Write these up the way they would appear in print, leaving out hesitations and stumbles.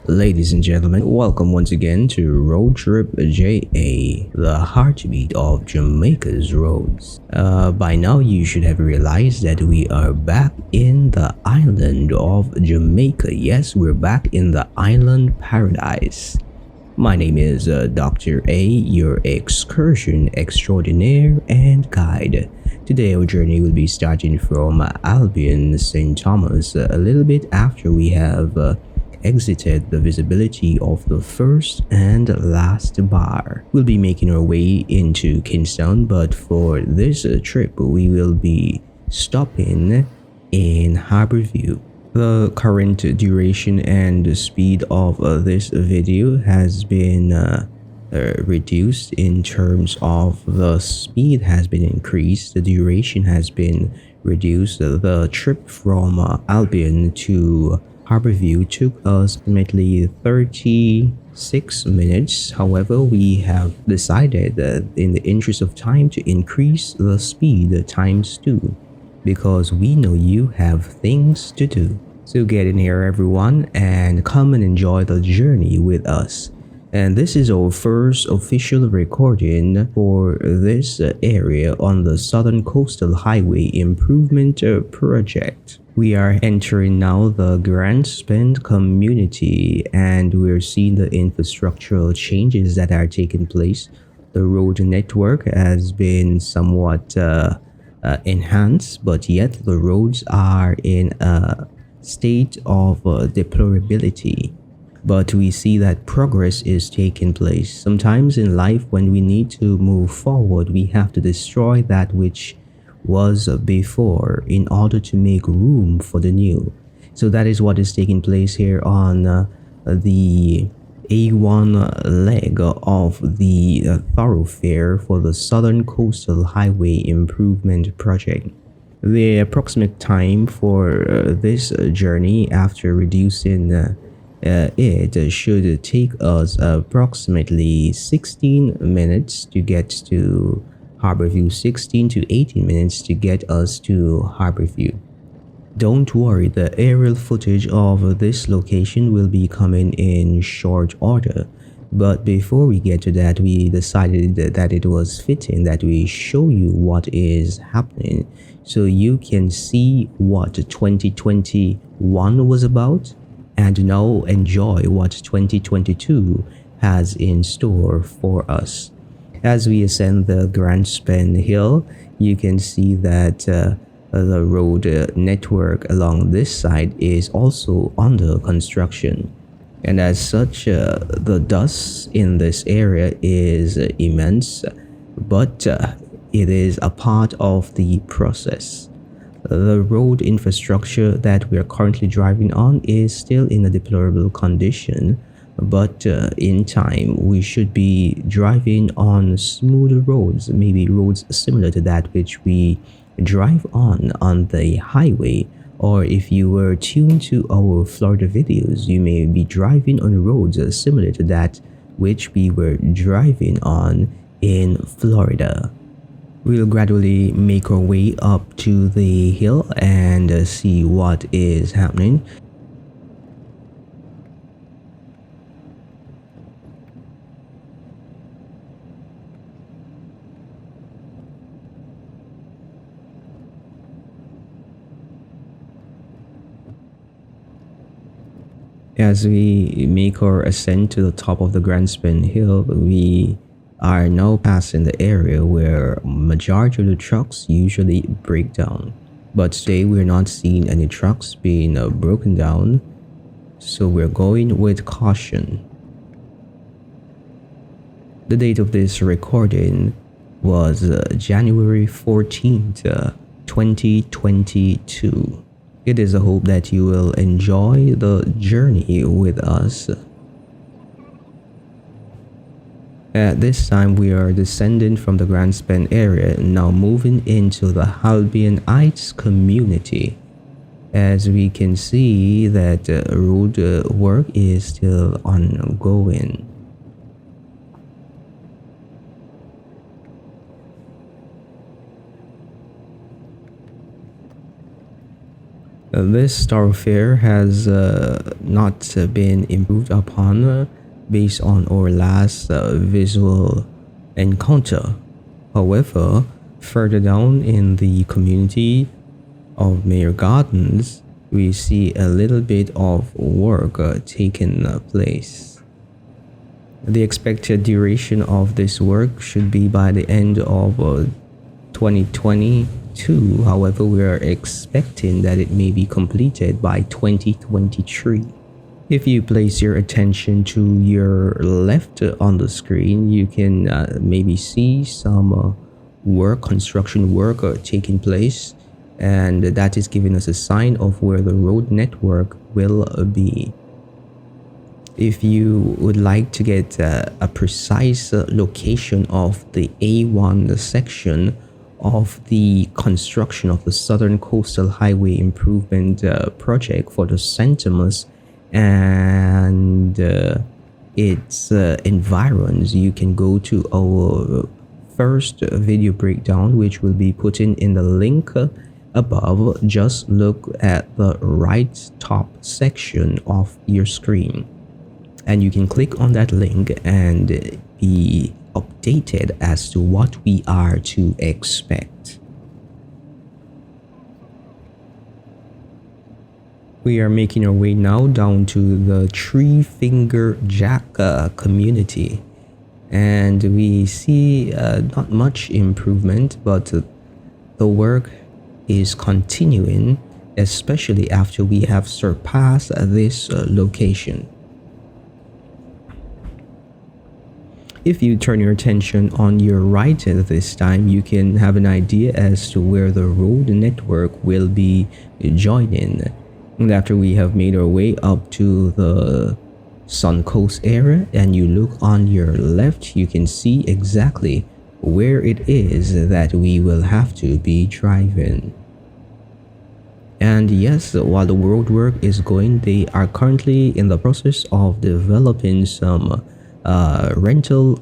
Ladies and gentlemen, welcome once again to RoadTripJa, the heartbeat of Jamaica's roads. By now you should have realized that we are back in the island of Jamaica. Yes, we're back in the island paradise. My name is Dr. A, your excursion extraordinaire and guide. Today our journey will be starting from Albion, St. Thomas, a little bit after we have exited the visibility of the first and last bar. We'll be making our way into Kingston, but for this trip we will be stopping in Harbour. The current duration and speed of this video has been reduced in terms of the speed has been increased, the duration has been reduced. The trip from Albion to Harbour took us approximately 36 minutes. However, we have decided that in the interest of time to increase the speed times 2 because we know you have things to do. So get in here everyone and come and enjoy the journey with us. And this is our first official recording for this area on the Southern Coastal Highway Improvement Project. We are entering now the Grand Spend community and we're seeing the infrastructural changes that are taking place. The road network has been somewhat enhanced, but yet the roads are in a state of deplorability. But we see that progress is taking place. Sometimes in life when we need to move forward, we have to destroy that which was before in order to make room for the new. So that is what is taking place here on the A1 leg of the thoroughfare for the Southern Coastal Highway Improvement Project. The approximate time for this journey after reducing it should take us approximately 16 minutes to get to Harbour, 16 to 18 minutes to get us to Harbour. Don't worry, the aerial footage of this location will be coming in short order. But before we get to that, we decided that it was fitting that we show you what is happening so you can see what 2021 was about and now enjoy what 2022 has in store for us. As we ascend the Grand Spend Hill, you can see that the road network along this side is also under construction. And as such, the dust in this area is immense, but it is a part of the process. The road infrastructure that we are currently driving on is still in a deplorable condition, but in time we should be driving on smoother roads, maybe roads similar to that which we drive on the highway. Or if you were tuned to our Florida videos, you may be driving on roads similar to that which we were driving on in Florida. We'll gradually make our way up to the hill and see what is happening. As we make our ascent to the top of the Grand Spend Hill, we are now passing the area where majority of the trucks usually break down. But today we're not seeing any trucks being broken down, so we're going with caution. The date of this recording was January 14th, 2022. It is a hope that you will enjoy the journey with us. At this time, we are descending from the Grand Spend area, now moving into the Albion Heights community. As we can see that road work is still ongoing. This thoroughfare has not been improved upon based on our last visual encounter. However, further down in the community of Mayor Gardens, we see a little bit of work taking place. The expected duration of this work should be by the end of 2022. However, we are expecting that it may be completed by 2023. If you place your attention to your left on the screen, you can maybe see some construction work taking place, and that is giving us a sign of where the road network will be. If you would like to get a precise location of the A1 section of the construction of the Southern Coastal Highway Improvement Project for the Centimus and its environs, you can go to our first video breakdown, which will be put in the link above. Just look at the right top section of your screen and you can click on that link and be updated as to what we are to expect. We are making our way now down to the Three Finger Jack community, and we see not much improvement, but the work is continuing, especially after we have surpassed this location. If you turn your attention on your right at this time, you can have an idea as to where the road network will be joining. And after we have made our way up to the Suncoast area and you look on your left, you can see exactly where it is that we will have to be driving. And yes, while the road work is going, they are currently in the process of developing some rental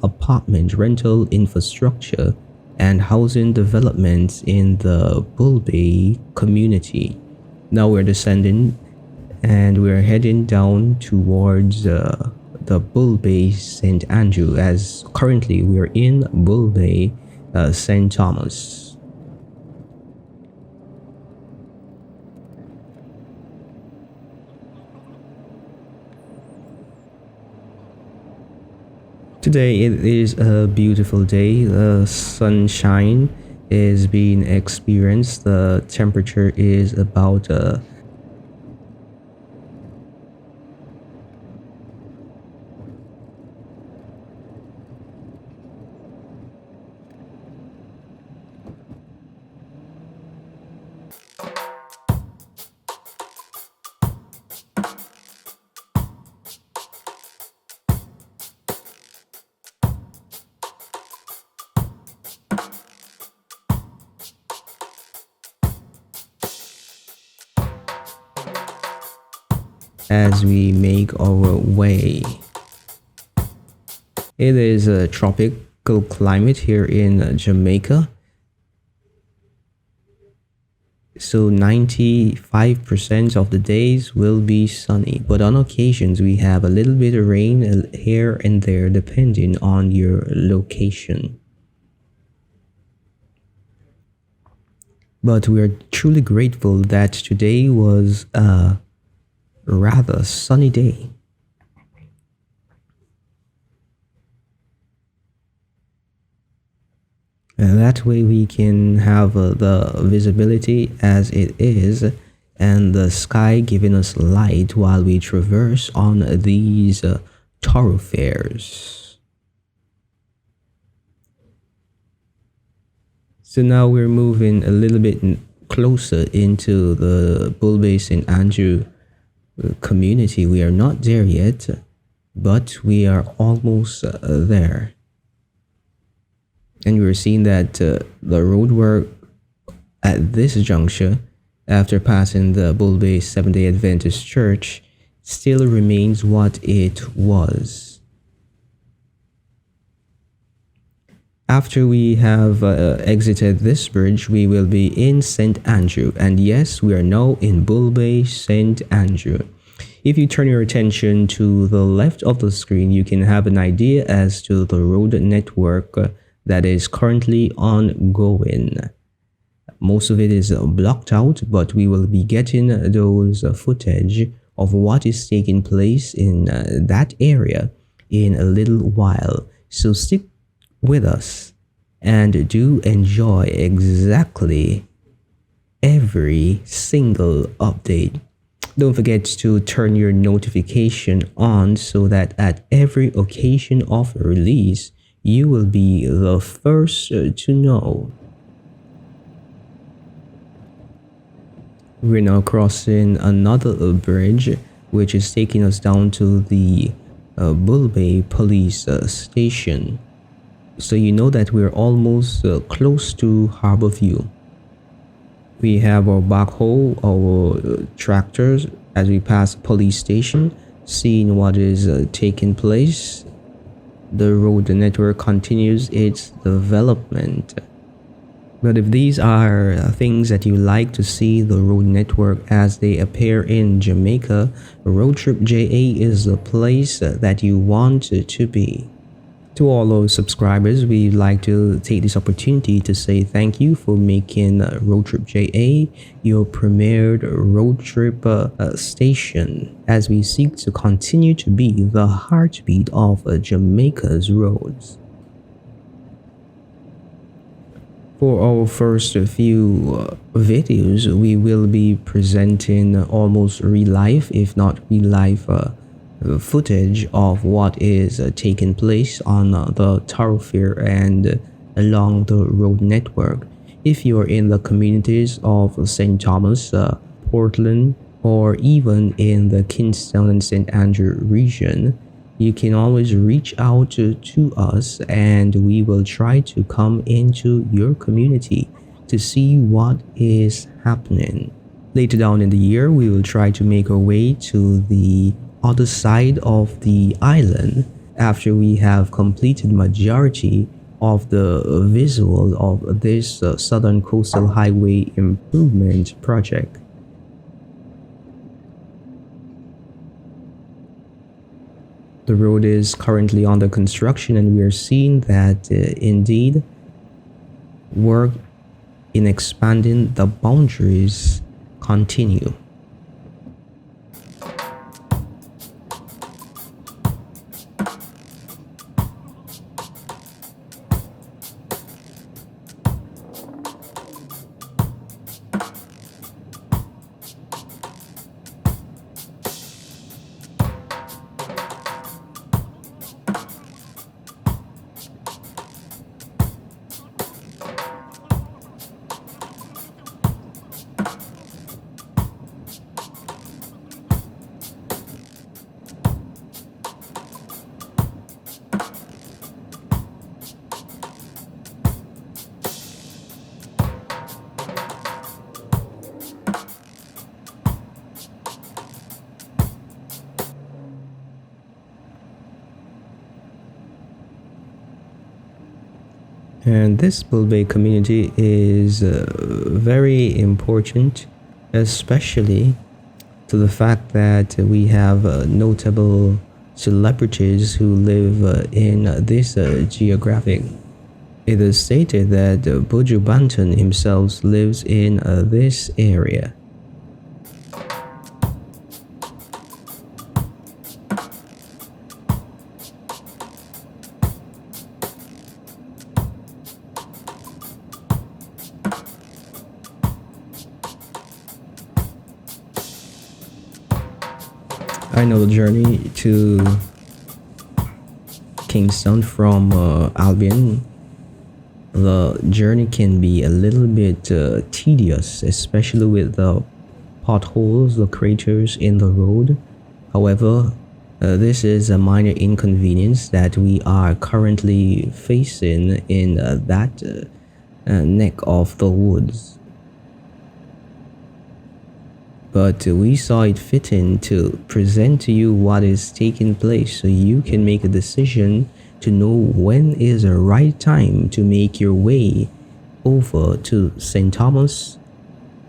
infrastructure and housing developments in the Bull Bay community. Now we're descending and we're heading down towards the Bull Bay St. Andrew, as currently we're in Bull Bay St. Thomas. Today it is a beautiful day. The sunshine is being experienced. The temperature is about as we make our way. It is a tropical climate here in Jamaica. So 95% of the days will be sunny, but on occasions we have a little bit of rain here and there depending on your location. But we are truly grateful that today was a rather sunny day. And that way we can have the visibility as it is and the sky giving us light while we traverse on these thoroughfares. So now we're moving a little bit closer into the Bull Bay St. Andrew community. We are not there yet, but we are almost there. And we're seeing that the road work at this juncture, after passing the Bull Bay Seventh-day Adventist Church, still remains what it was. After we have exited this bridge, we will be in St. Andrew, and yes, we are now in Bull Bay, St. Andrew. If you turn your attention to the left of the screen, you can have an idea as to the road network that is currently ongoing. Most of it is blocked out, but we will be getting those footage of what is taking place in that area in a little while. So stick with us and do enjoy exactly every single update. Don't forget to turn your notification on so that at every occasion of release, you will be the first to know. We're now crossing another bridge, which is taking us down to the Bull Bay police station. So you know that we're almost close to Harbour View. We have our backhoe, our tractors as we pass police station, seeing what is taking place. The road network continues its development. But if these are things that you like to see the road network as they appear in Jamaica, RoadTripJa is the place that you want to be. To all those subscribers, we'd like to take this opportunity to say thank you for making RoadTripJa your premier road trip station as we seek to continue to be the heartbeat of Jamaica's roads. For our first few videos, we will be presenting almost real life, if not real life, footage of what is taking place on the thoroughfare and along the road network. If you're in the communities of St. Thomas, Portland, or even in the Kingston and St. Andrew region, you can always reach out to us and we will try to come into your community to see what is happening. Later down in the year, we will try to make our way to the other side of the island after we have completed majority of the visual of this Southern Coastal Highway Improvement Project. The road is currently under construction and we are seeing that indeed work in expanding the boundaries continue. And this Bull Bay community is very important, especially to the fact that we have notable celebrities who live in this geographic. It is stated that Buju Banton himself lives in this area. I know the journey to Kingston from Albion. The journey can be a little bit tedious, especially with the potholes, the craters in the road. However, this is a minor inconvenience that we are currently facing in that neck of the woods. But we saw it fitting to present to you what is taking place so you can make a decision to know when is the right time to make your way over to St. Thomas,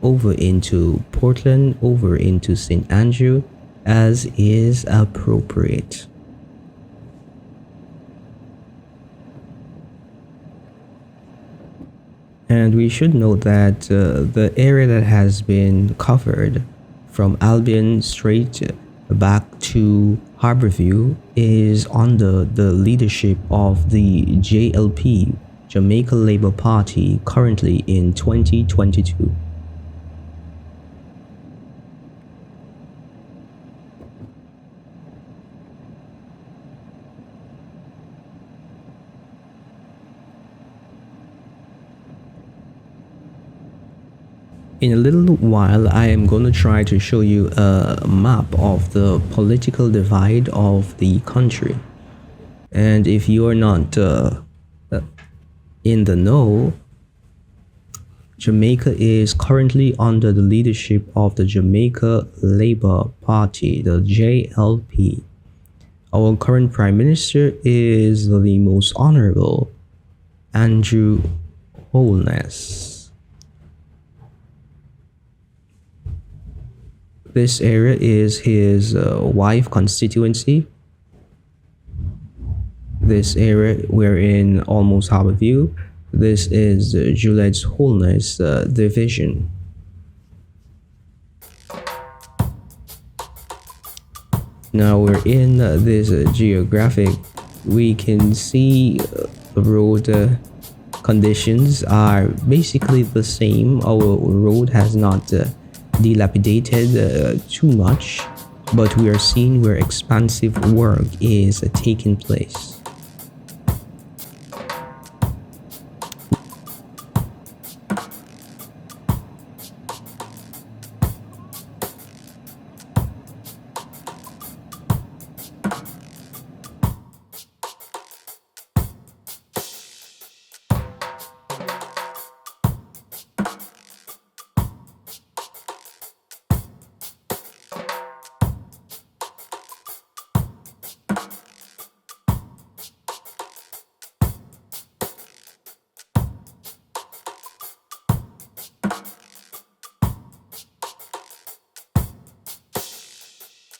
over into Portland, over into St. Andrew, as is appropriate. And we should note that the area that has been covered from Albion straight back to Harborview is under the leadership of the JLP, Jamaica Labour Party, currently in 2022. In a little while, I am going to try to show you a map of the political divide of the country. And if you are not in the know, Jamaica is currently under the leadership of the Jamaica Labour Party, the JLP. Our current Prime Minister is the Most Honorable Andrew Holness. This area is his wife constituency. This area we're in almost Harborview. This is Juliet's Holness division. Now we're in this geographic. We can see the road conditions are basically the same. Our road has not dilapidated too much, but we are seeing where expansive work is taking place.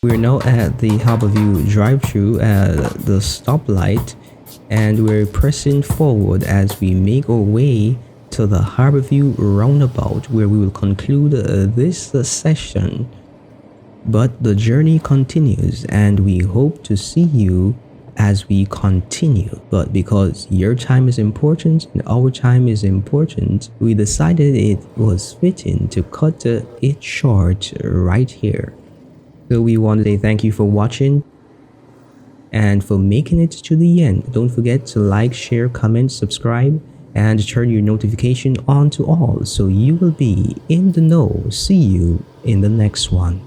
We're now at the Harborview drive-thru at the stoplight, and we're pressing forward as we make our way to the Harborview roundabout, where we will conclude this session. But the journey continues, and we hope to see you as we continue. But because your time is important and our time is important, we decided it was fitting to cut it short right here. So we want to say thank you for watching and for making it to the end. Don't forget to like, share, comment, subscribe, and turn your notification on to all so you will be in the know. See you in the next one.